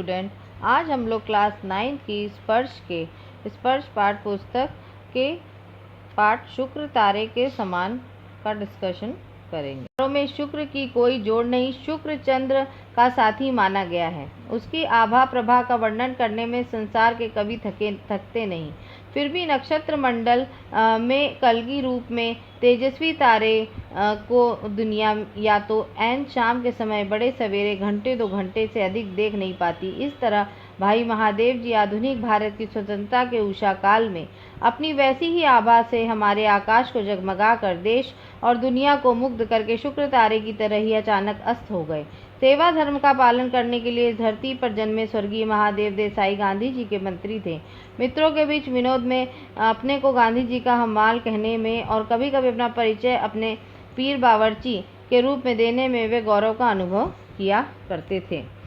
Student, आज हम लोग क्लास 9 की स्पर्श पाठ पुस्तक के पाठ शुक्र तारे के समान का डिस्कशन करेंगे। तारों में शुक्र की कोई जोड़ नहीं। शुक्र चंद्र का साथी माना गया है। उसकी आभा प्रभा का वर्णन करने में संसार के कवि थकते नहीं। फिर भी नक्षत्र मंडल में कलगी रूप में तेजस्वी तारे को दुनिया या तो ऐन शाम के समय बड़े सवेरे घंटे 2 घंटे से अधिक देख नहीं पाती। इस तरह भाई महादेव जी आधुनिक भारत की स्वतंत्रता के उषा काल में अपनी वैसी ही आभा से हमारे आकाश को जगमगा कर देश और दुनिया को मुग्ध करके शुक्र तारे की तरह ही अचानक अस्त हो गए। सेवा धर्म का पालन करने के लिए इस धरती पर जन्मे स्वर्गीय महादेव देसाई गांधी जी के मंत्री थे। मित्रों के बीच विनोद में अपने को गांधी जी का हमाल कहने में और कभी कभी अपना परिचय अपने पीर बावर्ची के रूप में देने में वे गौरव का अनुभव किया करते थे।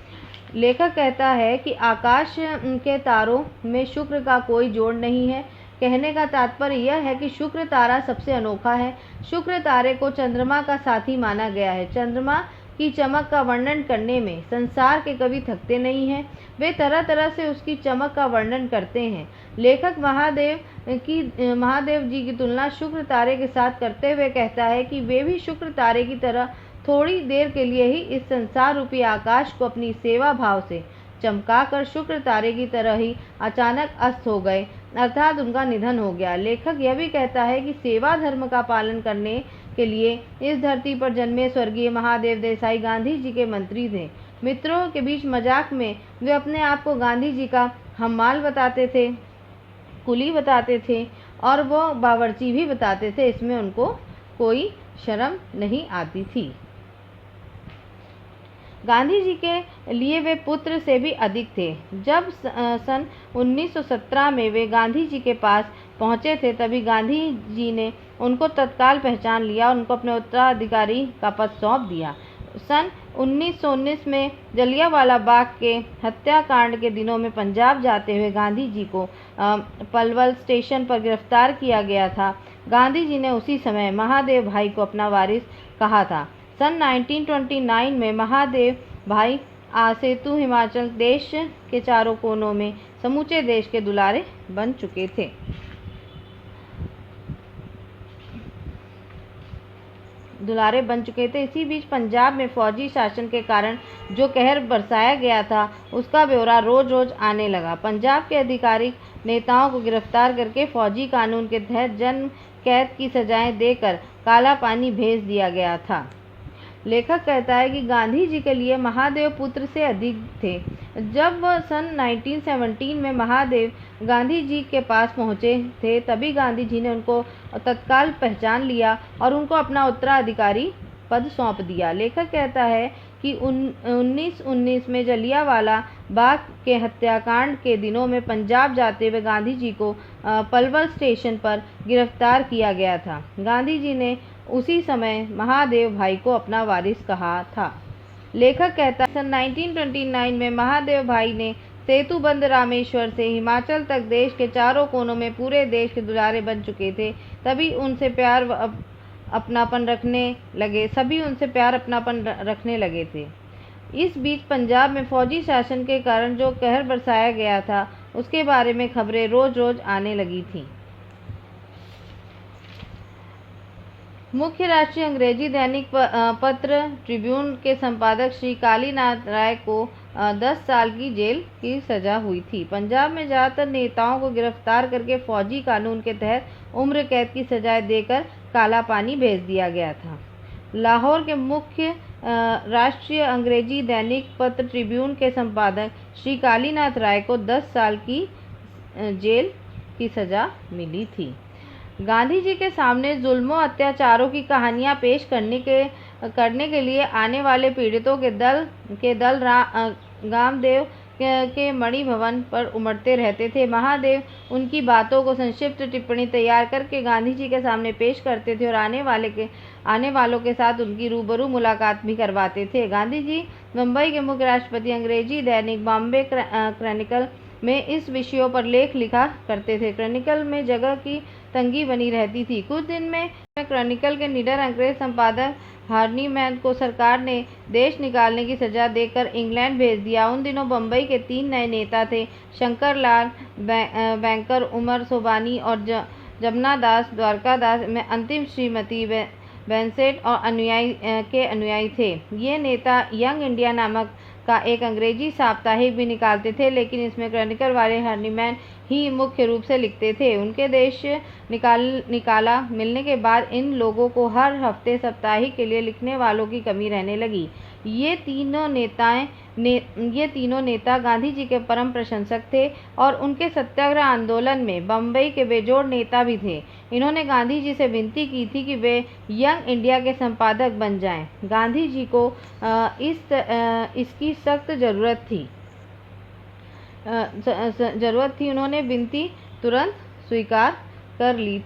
लेखक कहता है कि आकाश के तारों में शुक्र का कोई जोड़ नहीं है। कहने का तात्पर्य यह है कि शुक्र तारा सबसे अनोखा है। शुक्र तारे को चंद्रमा का साथी माना गया है। चंद्रमा की चमक का वर्णन करने में संसार के कवि थकते नहीं हैं। वे तरह तरह से उसकी चमक का वर्णन करते हैं। लेखक महादेव जी की तुलना शुक्र तारे के साथ करते हुए कहता है कि वे भी शुक्र तारे की तरह थोड़ी देर के लिए ही इस संसार रूपी आकाश को अपनी सेवा भाव से चमकाकर शुक्र तारे की तरह ही अचानक अस्त हो गए, अर्थात उनका निधन हो गया। लेखक यह भी कहता है कि सेवा धर्म का पालन करने के लिए इस धरती पर जन्मे स्वर्गीय महादेव देसाई गांधी जी के मंत्री थे। मित्रों के बीच मजाक में वे अपने आप को गांधी जी का हम्माल बताते थे, कुली बताते थे और वो बावर्ची भी बताते थे। इसमें उनको कोई शर्म नहीं आती थी। गांधी जी के लिए वे पुत्र से भी अधिक थे। जब सन 1917 में वे गांधी जी के पास पहुंचे थे, तभी गांधी जी ने उनको तत्काल पहचान लिया और उनको अपने उत्तराधिकारी का पद सौंप दिया। सन 1919 में जलियांवाला बाग के हत्याकांड के दिनों में पंजाब जाते हुए गांधी जी को पलवल स्टेशन पर गिरफ्तार किया गया था। गांधी जी ने उसी समय महादेव भाई को अपना वारिस कहा था। सन 1929 में महादेव भाई सेतु हिमाचल देश के चारों कोनों में समूचे देश के दुलारे बन चुके थे। इसी बीच पंजाब में फौजी शासन के कारण जो कहर बरसाया गया था, उसका ब्यौरा रोज रोज आने लगा। पंजाब के आधिकारिक नेताओं को गिरफ्तार करके फौजी कानून के तहत जन्म कैद की सजाएं देकर काला पानी भेज दिया गया था। लेखक कहता है कि गांधी जी के लिए महादेव पुत्र से अधिक थे। जब वह सन 1917 में महादेव गांधी जी के पास पहुंचे थे, तभी गांधी जी ने उनको तत्काल पहचान लिया और उनको अपना उत्तराधिकारी पद सौंप दिया। लेखक कहता है कि 1919 में जलियांवाला बाग के हत्याकांड के दिनों में पंजाब जाते हुए गांधी जी को पलवल स्टेशन पर गिरफ्तार किया गया था। गांधी जी ने उसी समय महादेव भाई को अपना वारिस कहा था। लेखक कहता है सन 1929 में महादेव भाई ने सेतुबंद रामेश्वर से हिमाचल तक देश के चारों कोनों में पूरे देश के दुलारे बन चुके थे। सभी उनसे प्यार अपनापन रखने लगे थे। इस बीच पंजाब में फौजी शासन के कारण जो कहर बरसाया गया था, उसके बारे में खबरें रोज रोज आने लगी थीं। मुख्य राष्ट्रीय अंग्रेजी दैनिक पत्र ट्रिब्यून के संपादक श्री कालीनाथ राय को 10 साल की जेल की सजा हुई थी। पंजाब में ज़्यादातर नेताओं को गिरफ्तार करके फौजी कानून के तहत उम्र कैद की सजाएं देकर काला पानी भेज दिया गया था। लाहौर के मुख्य राष्ट्रीय अंग्रेजी दैनिक पत्र ट्रिब्यून के संपादक श्री कालीनाथ राय को 10 साल की जेल की सजा मिली थी। गांधी जी के सामने जुल्मों अत्याचारों की कहानियां पेश करने के लिए आने वाले पीड़ितों के दल गामदेव के मणि भवन पर उमड़ते रहते थे। महादेव उनकी बातों को संक्षिप्त टिप्पणी तैयार करके गांधी जी के सामने पेश करते थे और आने वालों के साथ उनकी रूबरू मुलाकात भी करवाते थे। गांधी जी मुंबई के मुख्य राष्ट्रपति अंग्रेजी दैनिक बॉम्बे क्रॉनिकल में इस विषयों पर लेख लिखा करते थे। क्रॉनिकल में जगह की तंगी बनी रहती थी। कुछ दिन में क्रॉनिकल के निडर अंग्रेज संपादक हार्नीमैन को सरकार ने देश निकालने की सजा देकर इंग्लैंड भेज दिया। उन दिनों बम्बई के 3 नए नेता थे, शंकरलाल, बैंकर उमर सोबानी और जमना दास द्वारकादास में अंतिम श्रीमती बेंसेट और अनुयायी थे। ये नेता यंग इंडिया नामक का एक अंग्रेजी साप्ताहिक भी निकालते थे, लेकिन इसमें क्रॉनिकल वाले हार्नीमैन ही मुख्य रूप से लिखते थे। उनके देश निकाला मिलने के बाद इन लोगों को हर हफ्ते साप्ताहिक के लिए लिखने वालों की कमी रहने लगी। ये तीनों नेता गांधी जी के परम प्रशंसक थे और उनके सत्याग्रह आंदोलन में बम्बई के बेजोड़ नेता भी थे। इन्होंने गांधी जी से विनती की थी कि वे यंग इंडिया के संपादक बन जाएं। गांधी जी को इसकी सख्त ज़रूरत थी। उन्होंने विनती तुरंत स्वीकार कर ली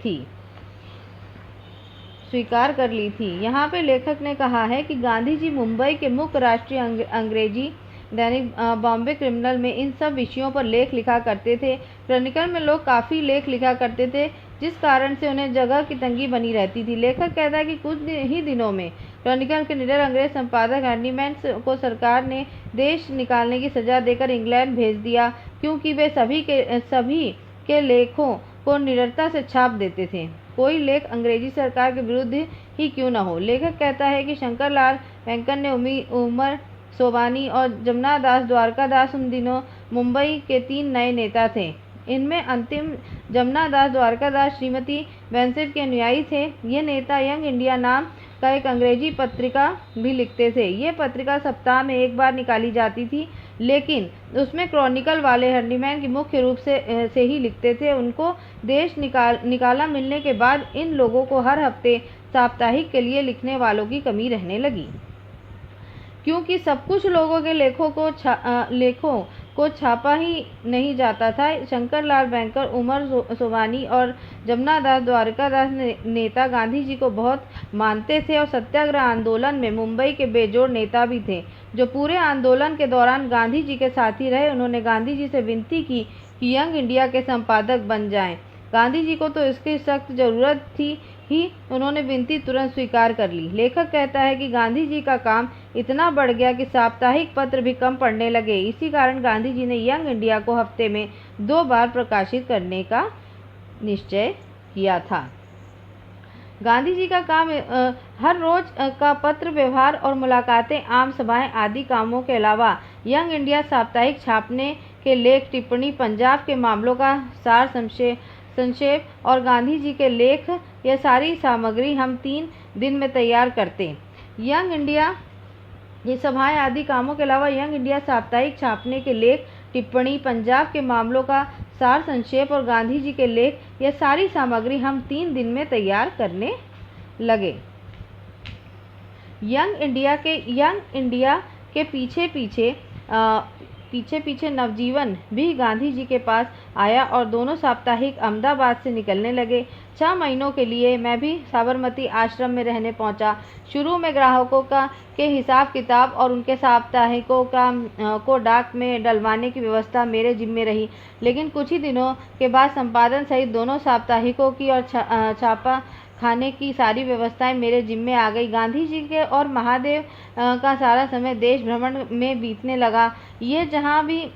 थी। यहाँ पे लेखक ने कहा है कि गांधी जी मुंबई के मुख्य राष्ट्रीय अंग्रेजी दैनिक बॉम्बे क्रिमिनल में इन सब विषयों पर लेख लिखा करते थे। क्रॉनिकल में लोग काफ़ी लेख लिखा करते थे, जिस कारण से उन्हें जगह की तंगी बनी रहती थी। लेखक कहता है कि कुछ ही दिनों में क्रॉनिकल के निडर अंग्रेज संपादक हार्नीमैन को सरकार ने देश निकालने की सजा देकर इंग्लैंड भेज दिया, क्योंकि वे सभी के लेखों को निडरता से छाप देते थे, कोई लेख अंग्रेजी सरकार के विरुद्ध ही क्यों न हो। लेखक कहता है कि शंकरलाल, बैंकर ने उमर सोबानी और जमना दास द्वारकादास उन दिनों मुंबई के 3 नए नेता थे। इनमें अंतिम जमना दास द्वारकादास श्रीमती बेंसेट के अनुयायी थे। ये नेता यंग इंडिया नाम का एक अंग्रेजी पत्रिका भी लिखते थे। ये पत्रिका सप्ताह में एक बार निकाली जाती थी, लेकिन उसमें क्रॉनिकल वाले हार्नीमैन की मुख्य रूप से ही लिखते थे। उनको देश निकाला मिलने के बाद इन लोगों को हर हफ्ते साप्ताहिक के लिए लिखने वालों की कमी रहने लगी, क्योंकि सब कुछ लोगों के लेखों को छापा ही नहीं जाता था। शंकरलाल, बैंकर उमर सोबानी और जमना दास द्वारकादास नेता गांधी जी को बहुत मानते थे और सत्याग्रह आंदोलन में मुंबई के बेजोड़ नेता भी थे, जो पूरे आंदोलन के दौरान गांधी जी के साथी रहे। उन्होंने गांधी जी से विनती की कि यंग इंडिया के संपादक बन जाएं। गांधी जी को तो इसकी सख्त ज़रूरत थी ही, उन्होंने विनती तुरंत स्वीकार कर ली। लेखक कहता है कि गांधी जी का काम इतना बढ़ गया कि साप्ताहिक पत्र भी कम पढ़ने लगे। इसी कारण गांधी जी ने यंग इंडिया को हफ्ते में 2 बार प्रकाशित करने का निश्चय किया था। गांधी जी का काम हर रोज का पत्र व्यवहार और मुलाकातें, आम सभाएं आदि कामों के अलावा यंग इंडिया साप्ताहिक छापने के लेख, टिप्पणी, पंजाब के मामलों का सार संक्षेप और गांधी जी के लेख, यह सारी सामग्री हम 3 दिन में तैयार करते। यंग इंडिया ये सभाएं आदि कामों के अलावा यंग इंडिया साप्ताहिक छापने के लेख, टिप्पणी, पंजाब के मामलों का सार संक्षेप और गांधी जी के लेख, यह सारी सामग्री हम 3 दिन में तैयार करने लगे। यंग इंडिया के पीछे नवजीवन भी गांधी जी के पास आया और दोनों साप्ताहिक अहमदाबाद से निकलने लगे। 6 महीनों के लिए मैं भी साबरमती आश्रम में रहने पहुंचा। शुरू में ग्राहकों के हिसाब किताब और उनके साप्ताहिकों को डाक में डलवाने की व्यवस्था मेरे जिम्मे रही, लेकिन कुछ ही दिनों के बाद संपादन सहित दोनों साप्ताहिकों की और छापा खाने की सारी व्यवस्थाएं मेरे जिम्मे आ गई। गांधी जी के और महादेव का सारा समय देश भ्रमण में बीतने लगा। ये जहाँ भी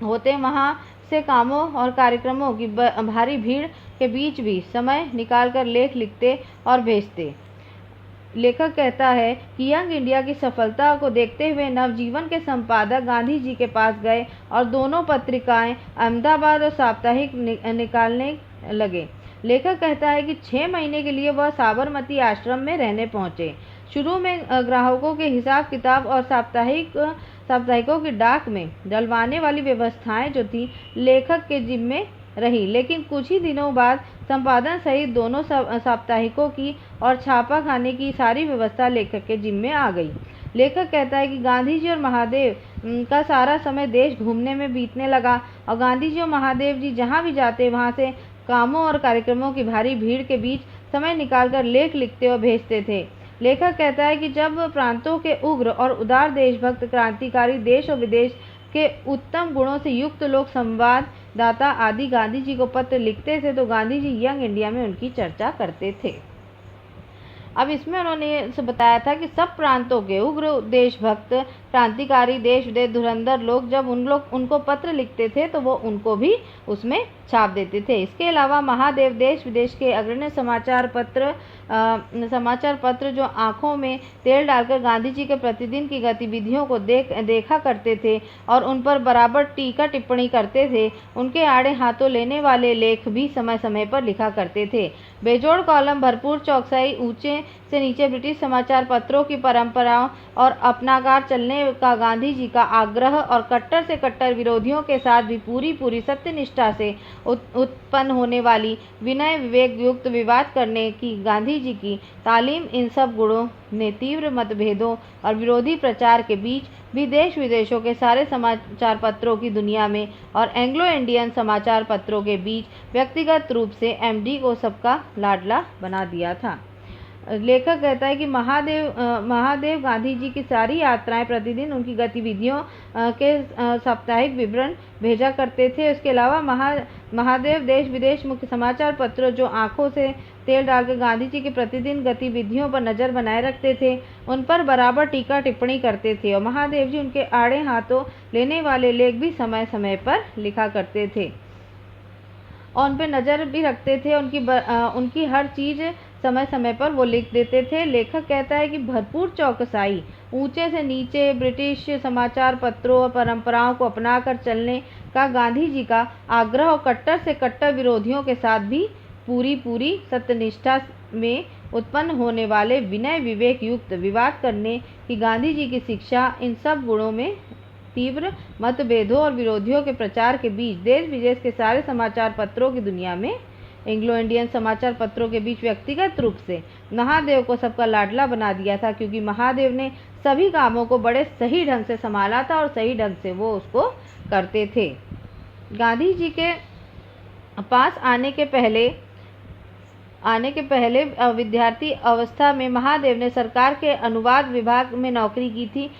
होते वहाँ से कामों और कार्यक्रमों की भारी भीड़ के बीच भी समय निकालकर लेख लिखते और भेजते। लेखक कहता है कि यंग इंडिया की सफलता को देखते हुए नवजीवन के संपादक गांधी जी के पास गए और दोनों पत्रिकाएं अहमदाबाद और साप्ताहिक निकालने लगे। लेखक कहता है कि 6 महीने के लिए वह साबरमती आश्रम में रहने पहुंचे। शुरू में ग्राहकों के हिसाब किताब और साप्ताहिकों की डाक में डलवाने वाली व्यवस्थाएं जो थी लेखक के जिम्मे रही, लेकिन कुछ ही दिनों बाद संपादन सहित दोनों साप्ताहिकों की और छापा खाने की सारी व्यवस्था लेखक के जिम्मे आ गई। लेखक कहता है कि गांधी जी और महादेव का सारा समय देश घूमने में बीतने लगा और गांधी जी और महादेव जी जहाँ भी जाते वहाँ से कामों और कार्यक्रमों की भारी भीड़ के बीच समय निकालकर लेख लिखते और भेजते थे। लेखक कहता है कि जब प्रांतों के उग्र और उदार देशभक्त क्रांतिकारी देश और विदेश के उत्तम गुणों से युक्त लोग संवाददाता आदि गांधी जी को पत्र लिखते थे तो गांधी जी यंग इंडिया में उनकी चर्चा करते थे। अब इसमें उन्होंने बताया था कि सब प्रांतों के उग्र देशभक्त क्रांतिकारी देश विदेश धुरंधर लोग जब उनको पत्र लिखते थे तो वो उनको भी उसमें छाप देते थे। इसके अलावा महादेव देश विदेश के अग्रणी समाचार पत्र जो आंखों में तेल डालकर गांधी जी के प्रतिदिन की गतिविधियों को देखा करते थे और उन पर बराबर टीका टिप्पणी करते थे, उनके आड़े हाथों लेने वाले लेख भी समय समय पर लिखा करते थे। बेजोड़ कॉलम, भरपूर चौकसाई, ऊंचे से नीचे ब्रिटिश समाचार पत्रों की परंपराओं और अपनाकार चलने का गांधी जी का आग्रह और कट्टर से कट्टर विरोधियों के साथ भी पूरी सत्यनिष्ठा से उत्पन्न होने वाली विनय विवेक युक्त विवाद करने की गांधी जी की तालीम, इन सब गुणों ने तीव्र मतभेदों और विरोधी प्रचार के बीच भी देश विदेशों के सारे समाचार पत्रों की दुनिया में और एंग्लो इंडियन समाचार पत्रों के बीच व्यक्तिगत रूप से एमडी को सबका लाडला बना दिया था। लेखक कहता है कि महादेव गांधी जी की सारी यात्राएं, प्रतिदिन उनकी गतिविधियों के साप्ताहिक विवरण भेजा करते थे। इसके अलावा महादेव देश विदेश मुख्य समाचार पत्र जो आंखों से तेल डालकर गांधी जी की प्रतिदिन गतिविधियों पर नजर बनाए रखते थे, उन पर बराबर टीका टिप्पणी करते थे और महादेव जी उनके आड़े हाथों लेने वाले लेख भी समय समय पर लिखा करते थे और उन पर नज़र भी रखते थे। उनकी हर चीज़ समय समय पर वो लिख देते थे। लेखक कहता है कि भरपूर चौकसाई, ऊंचे से नीचे ब्रिटिश समाचार पत्रों और परंपराओं को अपनाकर चलने का गांधी जी का आग्रह और कट्टर से कट्टर विरोधियों के साथ भी पूरी सत्यनिष्ठा में उत्पन्न होने वाले विनय विवेक युक्त विवाद करने की गांधी जी की शिक्षा, इन सब गुणों में तीव्र मतभेदों और विरोधियों के प्रचार के बीच देश विदेश के सारे समाचार पत्रों की दुनिया में एंग्लो इंडियन समाचार पत्रों के बीच व्यक्तिगत रूप से महादेव को सबका लाडला बना दिया था, क्योंकि महादेव ने सभी कामों को बड़े सही ढंग से संभाला था और सही ढंग से वो उसको करते थे। गांधी जी के पास आने के पहले विद्यार्थी अवस्था में महादेव ने सरकार के अनुवाद विभाग में नौकरी की थी।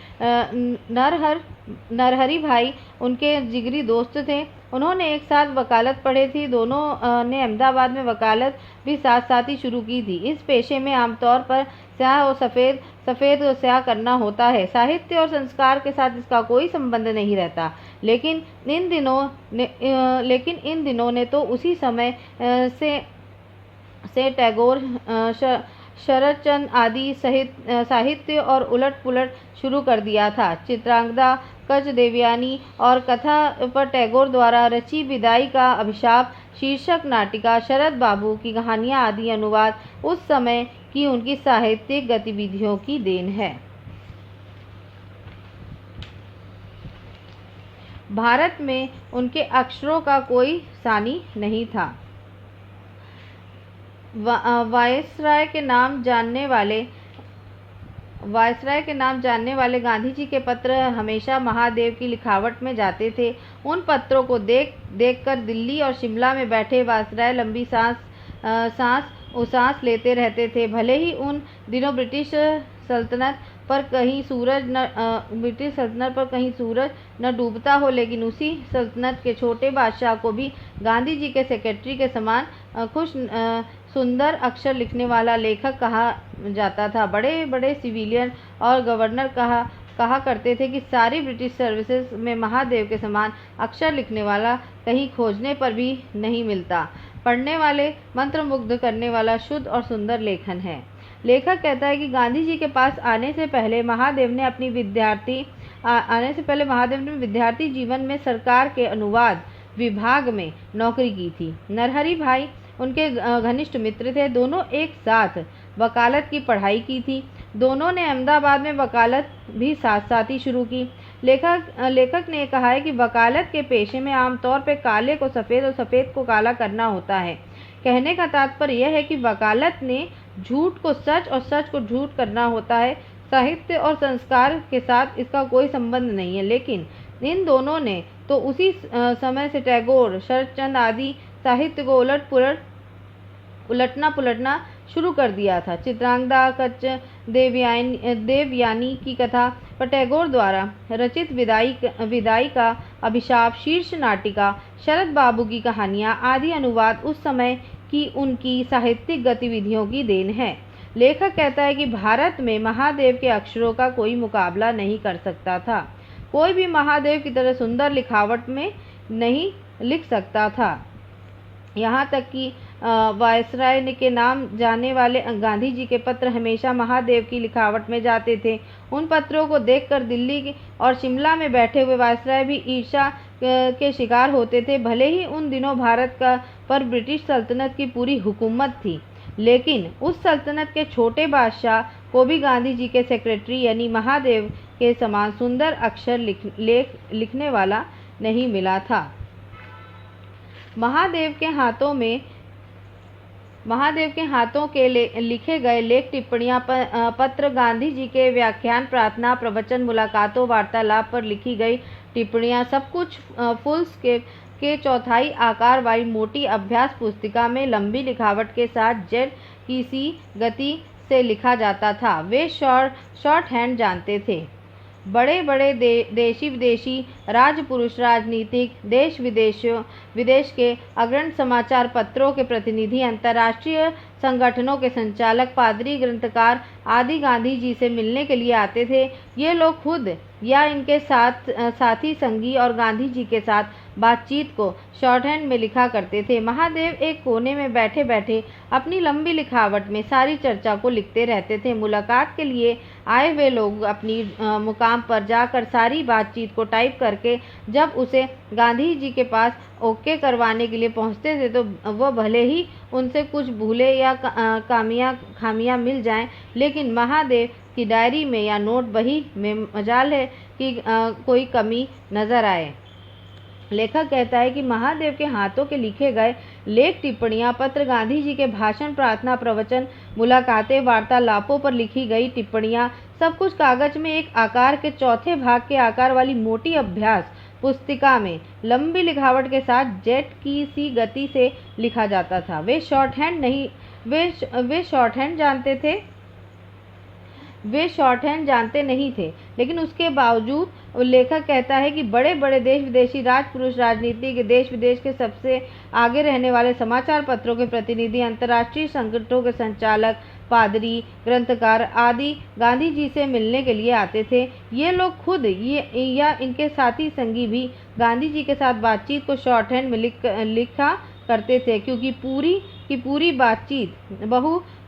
नरहरि भाई उनके जिगरी दोस्त थे। उन्होंने एक साथ वकालत पढ़ी थी। दोनों ने अहमदाबाद में वकालत भी साथ साथ ही शुरू की थी। इस पेशे में आमतौर पर स्याह और सफ़ेद और स्याह करना होता है। साहित्य और संस्कार के साथ इसका कोई संबंध नहीं रहता। लेकिन इन दिनों ने तो उसी समय से टैगोर, शरदचंद्र आदि साहित्य और उलट पुलट शुरू कर दिया था। चित्रांगदा, कच देवयानी और कथा पर टैगोर द्वारा रची विदाई का अभिशाप शीर्षक नाटिका, शरद बाबू की कहानियाँ आदि अनुवाद उस समय की उनकी साहित्यिक गतिविधियों की देन है। भारत में उनके अक्षरों का कोई सानी नहीं था। वायसराय के नाम जानने वाले गांधी जी के पत्र हमेशा महादेव की लिखावट में जाते थे। उन पत्रों को देखकर दिल्ली और शिमला में बैठे वायसराय लंबी सांस लेते रहते थे। भले ही उन दिनों ब्रिटिश सल्तनत पर कहीं सूरज न डूबता हो, लेकिन उसी सल्तनत के छोटे बादशाह को भी गांधी जी के सेक्रेटरी के समान सुंदर अक्षर लिखने वाला लेखक कहा जाता था। बड़े बड़े सिविलियन और गवर्नर कहा करते थे कि सारी ब्रिटिश सर्विसेज में महादेव के समान अक्षर लिखने वाला कहीं खोजने पर भी नहीं मिलता। पढ़ने वाले मंत्रमुग्ध करने वाला शुद्ध और सुंदर लेखन है। लेखक कहता है कि गांधी जी के पास आने से पहले महादेव ने विद्यार्थी जीवन में सरकार के अनुवाद विभाग में नौकरी की थी। नरहरि भाई उनके घनिष्ठ मित्र थे। दोनों एक साथ वकालत की पढ़ाई की थी। दोनों ने अहमदाबाद में वकालत भी साथ साथ ही शुरू की। लेखक ने कहा है कि वकालत के पेशे में आमतौर पर काले को सफ़ेद और सफ़ेद को काला करना होता है। कहने का तात्पर्य यह है कि वकालत ने झूठ को सच और सच को झूठ करना होता है। साहित्य और संस्कार के साथ इसका कोई संबंध नहीं है। लेकिन इन दोनों ने तो उसी समय से टैगोर, शरदचंद्र आदि साहित्य को उलटना पुलटना शुरू कर दिया था। चित्रांगदा, कच देवयानी की कथा, पर टैगोर द्वारा रचित विदाई का अभिशाप, शीर्ष नाटिका, शरद बाबू की कहानियाँ आदि अनुवाद उस समय की उनकी साहित्यिक गतिविधियों की देन है। लेखक कहता है कि भारत में महादेव के अक्षरों का कोई मुकाबला नहीं कर सकता था। कोई भी महादेव की तरह सुंदर लिखावट में नहीं लिख सकता था। यहाँ तक कि वायसराय के नाम जाने वाले गांधी जी के पत्र हमेशा महादेव की लिखावट में जाते थे। उन पत्रों को देखकर दिल्ली और शिमला में बैठे हुए वायसराय भी ईर्ष्या के शिकार होते थे। भले ही उन दिनों भारत पर ब्रिटिश सल्तनत की पूरी हुकूमत थी, लेकिन उस सल्तनत के छोटे बादशाह को भी गांधी जी के सेक्रेटरी यानी महादेव के समान सुंदर अक्षर लिखने वाला नहीं मिला था। महादेव के हाथों के लिखे गए लेख, टिप्पणियां, पत्र, गांधी जी के व्याख्यान, प्रार्थना, प्रवचन, मुलाकातों, वार्तालाप पर लिखी गई टिप्पणियां, सब कुछ फुलस्केप के चौथाई आकार वाली मोटी अभ्यास पुस्तिका में लंबी लिखावट के साथ जेट की सी गति से लिखा जाता था। वे शॉर्ट हैंड जानते थे। बड़े बड़े देशी विदेशी राजपुरुष, राजनीतिक, विदेश के अग्रणी समाचार पत्रों के प्रतिनिधि, अंतर्राष्ट्रीय संगठनों के संचालक, पादरी, ग्रंथकार आदि गांधी जी से मिलने के लिए आते थे। ये लोग खुद या इनके साथी संगी और गांधी जी के साथ बातचीत को शॉर्टहैंड में लिखा करते थे। महादेव एक कोने में बैठे बैठे अपनी लंबी लिखावट में सारी चर्चा को लिखते रहते थे। मुलाकात के लिए आए हुए लोग अपनी मुकाम पर जाकर सारी बातचीत को टाइप करके जब उसे गांधी जी के पास ओके करवाने के लिए पहुंचते थे, तो वह भले ही उनसे कुछ भूले या खामियां मिल जाएं, लेकिन महादेव की डायरी में या नोट बही में मजाल है कि कोई कमी नजर आए। लेखक कहता है कि महादेव के हाथों के लिखे गए लेख, टिप्पणियां, पत्र, गांधी जी के भाषण, प्रार्थना, प्रवचन, मुलाकातें, वार्तालापों पर लिखी गई टिप्पणियां, सब कुछ कागज में एक आकार के चौथे भाग के आकार वाली मोटी अभ्यास पुस्तिका में लंबी लिखावट के साथ जेट की सी गति से लिखा जाता था। वे शॉर्टहैंड जानते नहीं थे, लेकिन उसके बावजूद लेखक कहता है कि बड़े बड़े देश विदेशी राजपुरुष, राजनीति के देश विदेश के सबसे आगे रहने वाले समाचार पत्रों के प्रतिनिधि, अंतर्राष्ट्रीय संगठनों के संचालक, पादरी, ग्रंथकार आदि गांधी जी से मिलने के लिए आते थे। ये लोग खुद या इनके साथी संगी भी गांधी जी के साथ बातचीत को शॉर्टहैंड में लिखा करते थे, क्योंकि पूरी बातचीत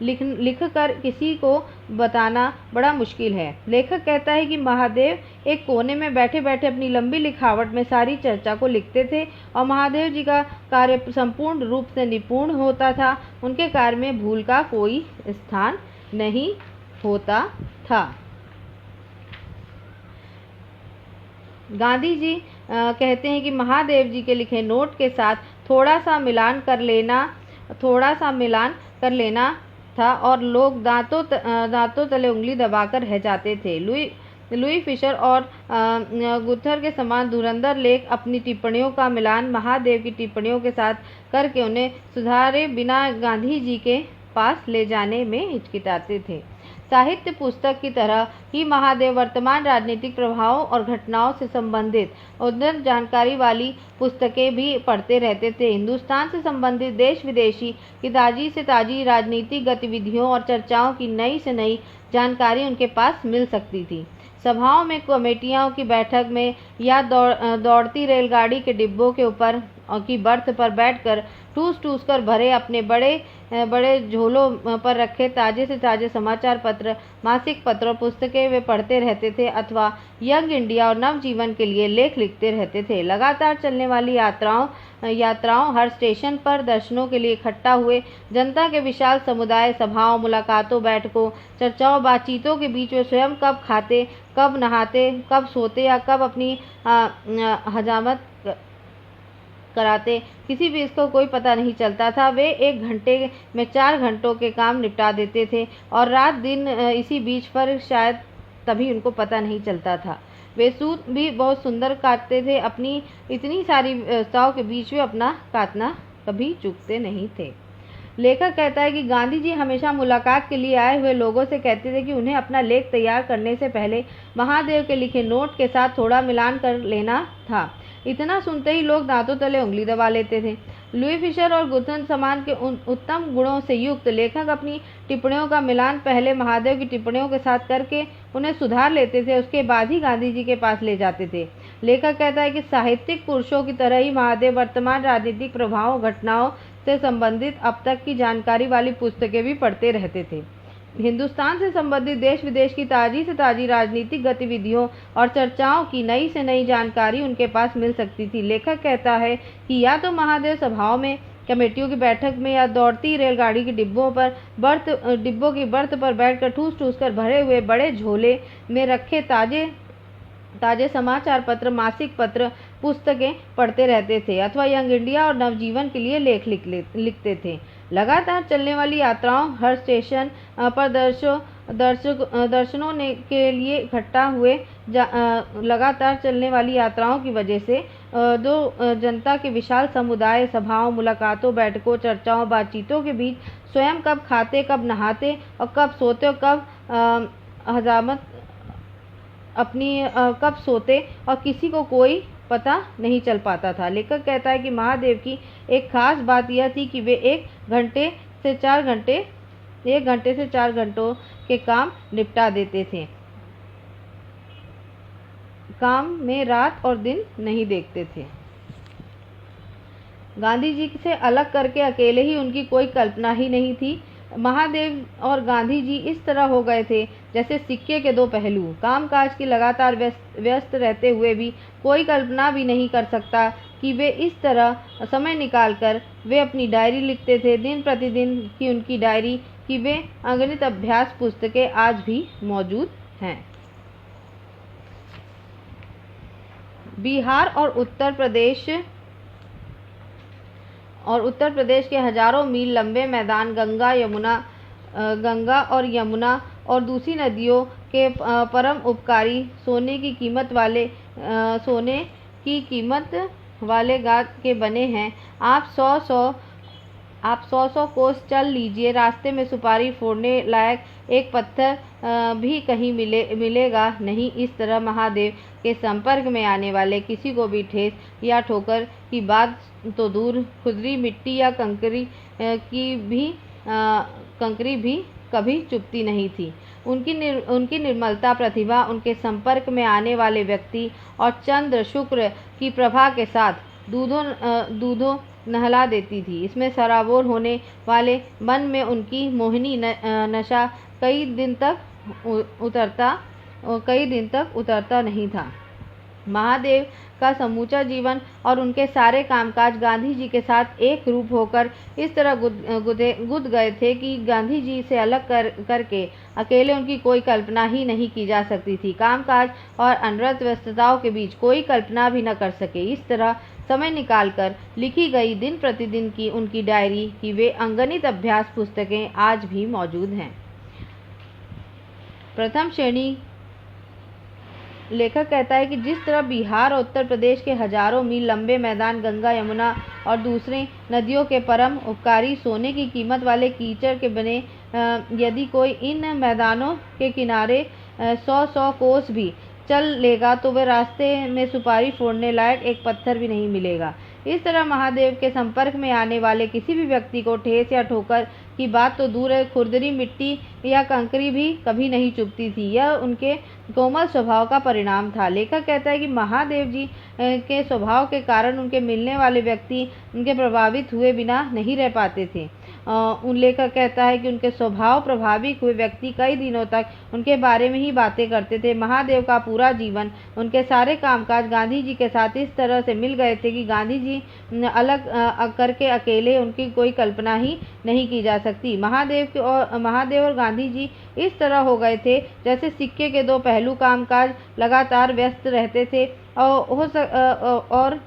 लिख कर किसी को बताना बड़ा मुश्किल है। लेखक कहता है कि महादेव एक कोने में बैठे बैठे अपनी लंबी लिखावट में सारी चर्चा को लिखते थे, और महादेव जी का कार्य संपूर्ण रूप से निपुण होता था। उनके कार्य में भूल का कोई स्थान नहीं होता था। गांधी जी कहते हैं कि महादेव जी के लिखे नोट के साथ थोड़ा सा मिलान कर लेना था और लोग दांतों तले उंगली दबाकर रह जाते थे। लुई फिशर और गुथर के समान धुरंधर लेख अपनी टिप्पणियों का मिलान महादेव की टिप्पणियों के साथ करके उन्हें सुधारे बिना गांधी जी के पास ले जाने में हिचकिचाते थे। साहित्य पुस्तक की तरह ही महादेव वर्तमान राजनीतिक प्रभावों और घटनाओं से संबंधित उद्यत जानकारी वाली पुस्तकें भी पढ़ते रहते थे। हिंदुस्तान से संबंधित देश विदेशी की ताज़ी से ताज़ी राजनीतिक गतिविधियों और चर्चाओं की नई से नई जानकारी उनके पास मिल सकती थी। सभाओं में, कमेटियों की बैठक में या दौड़ती रेलगाड़ी के डिब्बों के ऊपर की बर्थ पर बैठकर ठूस कर भरे अपने बड़े झोलों पर रखे ताजे से ताजे समाचार पत्र, मासिक पत्र और पुस्तकें वे पढ़ते रहते थे, अथवा यंग इंडिया और नवजीवन के लिए लेख लिखते रहते थे। लगातार चलने वाली यात्राओं, हर स्टेशन पर दर्शनों के लिए इकट्ठा हुए जनता के विशाल समुदाय, सभाओं, मुलाकातों, बैठकों, चर्चाओं, बातचीतों के बीच वे स्वयं कब खाते, कब नहाते, कब सोते या कब अपनी हजामत कराते, किसी भी इसको कोई पता नहीं चलता था। वे 1 घंटे में 4 घंटों के काम निपटा देते थे और रात दिन इसी बीच पर शायद तभी उनको पता नहीं चलता था। वे सूत भी बहुत सुंदर काटते थे। अपनी इतनी सारी व्यवस्थाओं के बीच वे अपना काटना कभी चूकते नहीं थे। लेखक कहता है कि गांधी जी हमेशा मुलाकात के लिए आए हुए लोगों से कहते थे कि उन्हें अपना लेख तैयार करने से पहले महादेव के लिखे नोट के साथ थोड़ा मिलान कर लेना था। इतना सुनते ही लोग दांतों तले उंगली दबा लेते थे। लुई फिशर और गुथन समान के उत्तम गुणों से युक्त लेखक अपनी टिप्पणियों का मिलान पहले महादेव की टिप्पणियों के साथ करके उन्हें सुधार लेते थे, उसके बाद ही गांधी जी के पास ले जाते थे। लेखक कहता है कि साहित्यिक पुरुषों की तरह ही महादेव वर्तमान राजनीतिक प्रभावों, घटनाओं से संबंधित अब तक की जानकारी वाली पुस्तकें भी पढ़ते रहते थे। हिंदुस्तान से संबंधित देश विदेश की ताज़ी से ताज़ी राजनीतिक गतिविधियों और चर्चाओं की नई से नई जानकारी उनके पास मिल सकती थी। लेखक कहता है कि या तो महादेव सभाओं में, कमेटियों की बैठक में या दौड़ती रेलगाड़ी के डिब्बों की बर्थ पर बैठकर ठूस ठूस कर भरे हुए बड़े झोले में रखे ताजे समाचार पत्र, मासिक पत्र, पुस्तकें पढ़ते रहते थे अथवा यंग इंडिया और नवजीवन के लिए लेख लिखते थे। लगातार चलने वाली यात्राओं, हर स्टेशन पर दर्शनों के लिए इकट्ठा हुए लगातार चलने वाली यात्राओं की वजह से जनता के विशाल समुदाय सभाओं, मुलाकातों, बैठकों, चर्चाओं, बातचीतों के बीच स्वयं कब खाते, कब नहाते और कब सोते और कब सोते और किसी को कोई पता नहीं चल पाता था। लेखक कहता है कि महादेव की एक खास बात यह थी कि वे 1 घंटे से 4 घंटों के काम निपटा देते थे। काम में रात और दिन नहीं देखते थे। गांधी जी से अलग करके अकेले ही उनकी कोई कल्पना ही नहीं थी। महादेव और गांधी जी इस तरह हो गए थे जैसे सिक्के के 2 पहलू। कामकाज की लगातार व्यस्त रहते हुए भी कोई कल्पना भी नहीं कर सकता कि वे इस तरह समय निकालकर वे अपनी डायरी लिखते थे। दिन प्रतिदिन की उनकी डायरी की वे अगणित अभ्यास पुस्तकें आज भी मौजूद हैं। बिहार और उत्तर प्रदेश के हजारों मील लंबे मैदान गंगा और यमुना और दूसरी नदियों के परम उपकारी सोने की कीमत वाले गाद के बने हैं। आप सौ कोस चल लीजिए, रास्ते में सुपारी फोड़ने लायक एक पत्थर भी कहीं मिलेगा नहीं। इस तरह महादेव के संपर्क में आने वाले किसी को भी ठेस या ठोकर की बात तो दूर, खुरदरी मिट्टी या कंकरी भी कभी चुभती नहीं थी। उनकी निर्मलता, प्रतिभा उनके संपर्क में आने वाले व्यक्ति और चंद्र शुक्र की प्रभा के साथ दूधों नहला देती थी। इसमें सराबोर होने वाले मन में उनकी मोहिनी नशा कई दिन तक उतरता नहीं था। महादेव का समूचा जीवन और उनके सारे कामकाज गांधी जी के साथ एक रूप होकर इस तरह गुद गए थे कि गांधी जी से अलग करके अकेले उनकी कोई कल्पना ही नहीं की जा सकती थी। कामकाज और अनवरत व्यस्तताओं के बीच कोई कल्पना भी न कर सके। इस तरह समय निकालकर लिखी गई दिन प्रतिदिन की उनकी डायरी की वे अगणित अभ्यास पुस्तकें आज भी मौजूद हैं। प्रथम श्रेणी लेखक कहता है कि जिस तरह बिहार और उत्तर प्रदेश के हजारों मील लंबे मैदान गंगा, यमुना और दूसरी नदियों के परम उपकारी सोने की कीमत वाले कीचड़ के बने, यदि कोई इन मैदानों के किनारे 100 कोस भी चल लेगा तो वह रास्ते में सुपारी फोड़ने लायक एक पत्थर भी नहीं मिलेगा। इस तरह महादेव के संपर्क में आने वाले किसी भी व्यक्ति को ठेस या ठोकर की बात तो दूर है, खुरदरी मिट्टी या कंकरी भी कभी नहीं चुभती थी। यह उनके कोमल स्वभाव का परिणाम था। लेखक कहता है कि महादेव जी के स्वभाव के कारण उनके मिलने वाले व्यक्ति उनके प्रभावित हुए बिना नहीं रह पाते थे। लेखक कहता है कि उनके स्वभाव प्रभावित हुए व्यक्ति कई दिनों तक उनके बारे में ही बातें करते थे। महादेव का पूरा जीवन, उनके सारे कामकाज गांधी जी के साथ इस तरह से मिल गए थे कि गांधी जी अलग करके अकेले उनकी कोई कल्पना ही नहीं की जा सकती। महादेव और गांधी जी इस तरह हो गए थे जैसे सिक्के के 2 पहलू। कामकाज लगातार व्यस्त रहते थे और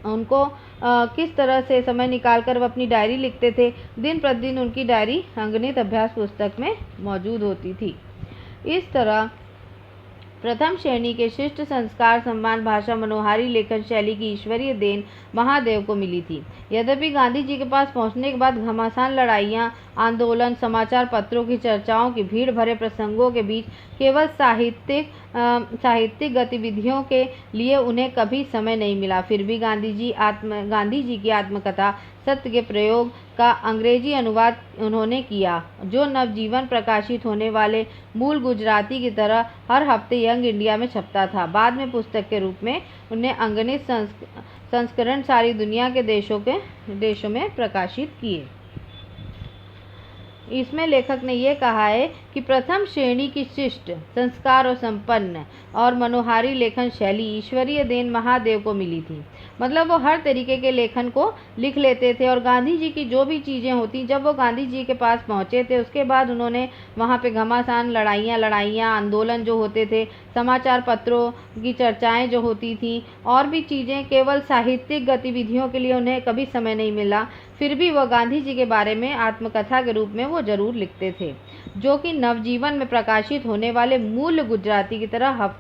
उनको किस तरह से समय निकालकर वह अपनी डायरी लिखते थे। दिन प्रतिदिन उनकी डायरी अगणित अभ्यास पुस्तक में मौजूद होती थी। इस तरह प्रथम श्रेणी के शिष्ट संस्कार, सम्मान, भाषा, मनोहारी लेखन शैली की ईश्वरीय देन महादेव को मिली थी। यद्यपि गांधी जी के पास पहुंचने के बाद घमासान लड़ाइयाँ, आंदोलन, समाचार पत्रों की चर्चाओं की भीड़ भरे प्रसंगों के बीच केवल साहित्यिक गतिविधियों के लिए उन्हें कभी समय नहीं मिला, फिर भी गांधी जी की आत्मकथा सत्य के प्रयोग का अंग्रेजी अनुवाद उन्होंने किया, जो नवजीवन प्रकाशित होने वाले मूल गुजराती की तरह हर हफ्ते यंग इंडिया में छपता था। बाद में पुस्तक के रूप में उन्हें अंगनित संस्करण सारी दुनिया के देशों में प्रकाशित किए। इसमें लेखक ने यह कहा है कि प्रथम श्रेणी की शिष्ट संस्कार और संपन्न और मनोहारी लेखन शैली ईश्वरीय देन महादेव को मिली थी। मतलब वो हर तरीके के लेखन को लिख लेते थे और गांधी जी की जो भी चीज़ें होती, जब वो गांधी जी के पास पहुंचे थे उसके बाद उन्होंने वहाँ पे घमासान लड़ाइयाँ आंदोलन जो होते थे, समाचार पत्रों की चर्चाएं जो होती थी और भी चीज़ें, केवल साहित्यिक गतिविधियों के लिए उन्हें कभी समय नहीं मिला, फिर भी वह गांधी जी के बारे में आत्मकथा के रूप में वो जरूर लिखते थे, जो कि नवजीवन में प्रकाशित होने वाले मूल गुजराती की तरह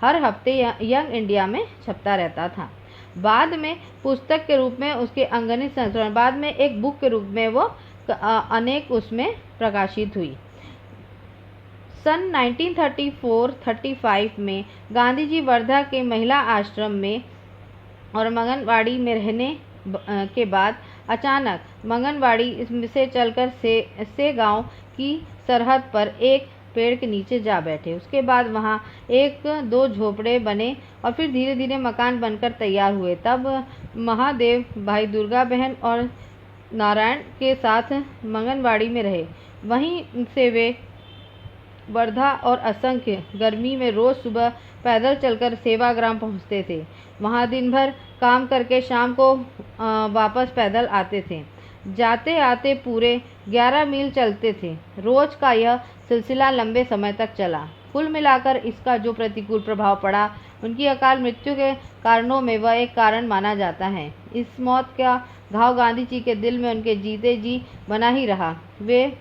हर हफ्ते यंग इंडिया में छपता रहता था। बाद में पुस्तक के रूप में उसके अंगनित संस्करण, बाद में एक बुक के रूप में वो अनेक उसमें प्रकाशित हुई। सन 1934-35 में गांधी जी वर्धा के महिला आश्रम में और मंगनवाड़ी में रहने के बाद अचानक मंगनवाड़ी से चलकर से गांव की सरहद पर एक पेड़ के नीचे जा बैठे। उसके बाद वहां एक दो झोपड़े बने और फिर धीरे धीरे मकान बनकर तैयार हुए। तब महादेव भाई दुर्गा बहन और नारायण के साथ मंगनवाड़ी में रहे। वहीं से वे वर्धा और असंख्य गर्मी में रोज सुबह पैदल चलकर सेवाग्राम पहुंचते थे। वहां दिन भर काम करके शाम को वापस पैदल आते थे। जाते आते पूरे 11 मील चलते थे। रोज का यह सिलसिला लंबे समय तक चला। कुल मिलाकर इसका जो प्रतिकूल प्रभाव पड़ा, उनकी अकाल मृत्यु के कारणों में वह एक कारण माना जाता है। इस मौत का घाव गांधी जी के दिल में उनके जीते जी बना ही रहा। वे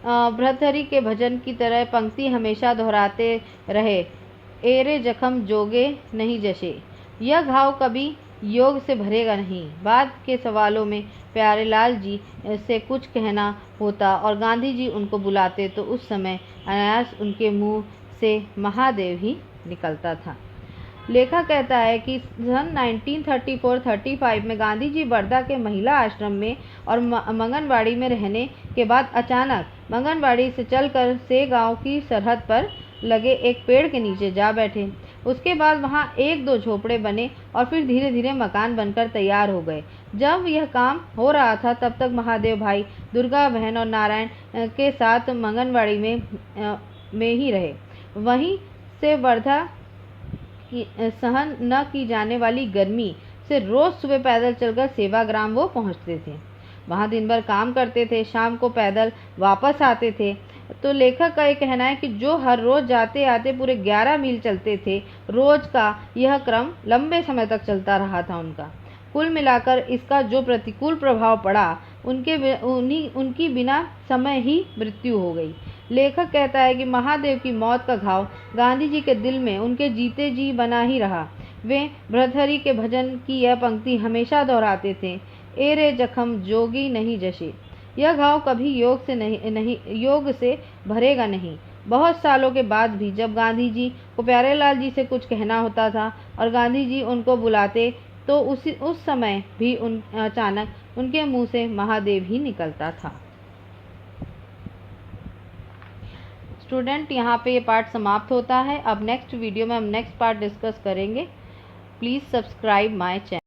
भर्तृहरि के भजन की तरह पंक्ति हमेशा दोहराते रहे, एरे जख्म जोगे नहीं जशे। यह घाव कभी योग से भरेगा नहीं। बाद के सवालों में प्यारेलाल जी से कुछ कहना होता और गांधी जी उनको बुलाते तो उस समय अनायास उनके मुंह से महादेव ही निकलता था। लेखक कहता है कि सन 1934-35 में गांधी जी वर्धा के महिला आश्रम में और मंगनवाड़ी में रहने के बाद अचानक मंगनवाड़ी से चलकर से गांव की सरहद पर लगे एक पेड़ के नीचे जा बैठे। उसके बाद वहां एक दो झोपड़े बने और फिर धीरे धीरे मकान बनकर तैयार हो गए। जब यह काम हो रहा था तब तक महादेव भाई दुर्गा बहन और नारायण के साथ मंगनवाड़ी में ही रहे। वहीं से वर्धा की सहन न की जाने वाली गर्मी से रोज सुबह पैदल चलकर सेवाग्राम वो पहुंचते थे। वहां दिन भर काम करते थे, शाम को पैदल वापस आते थे। तो लेखक का ये कहना है कि जो हर रोज जाते आते पूरे 11 मील चलते थे, रोज का यह क्रम लंबे समय तक चलता रहा था उनका। कुल मिलाकर इसका जो प्रतिकूल प्रभाव पड़ा, उनकी बिना समय ही मृत्यु हो गई। लेखक कहता है कि महादेव की मौत का घाव गांधी जी के दिल में उनके जीते जी बना ही रहा। वे भर्तृहरि के भजन की यह पंक्ति हमेशा दोहराते थे, एरे जख्म जोगी नहीं जशे। यह घाव कभी योग से भरेगा नहीं। बहुत सालों के बाद भी जब गांधी जी को प्यारेलाल जी से कुछ कहना होता था और गांधी जी उनको बुलाते तो उस समय भी अचानक उनके मुंह से महादेव ही निकलता था। स्टूडेंट, यहाँ पे ये पार्ट समाप्त होता है। अब नेक्स्ट वीडियो में हम नेक्स्ट पार्ट डिस्कस करेंगे। Please subscribe my channel.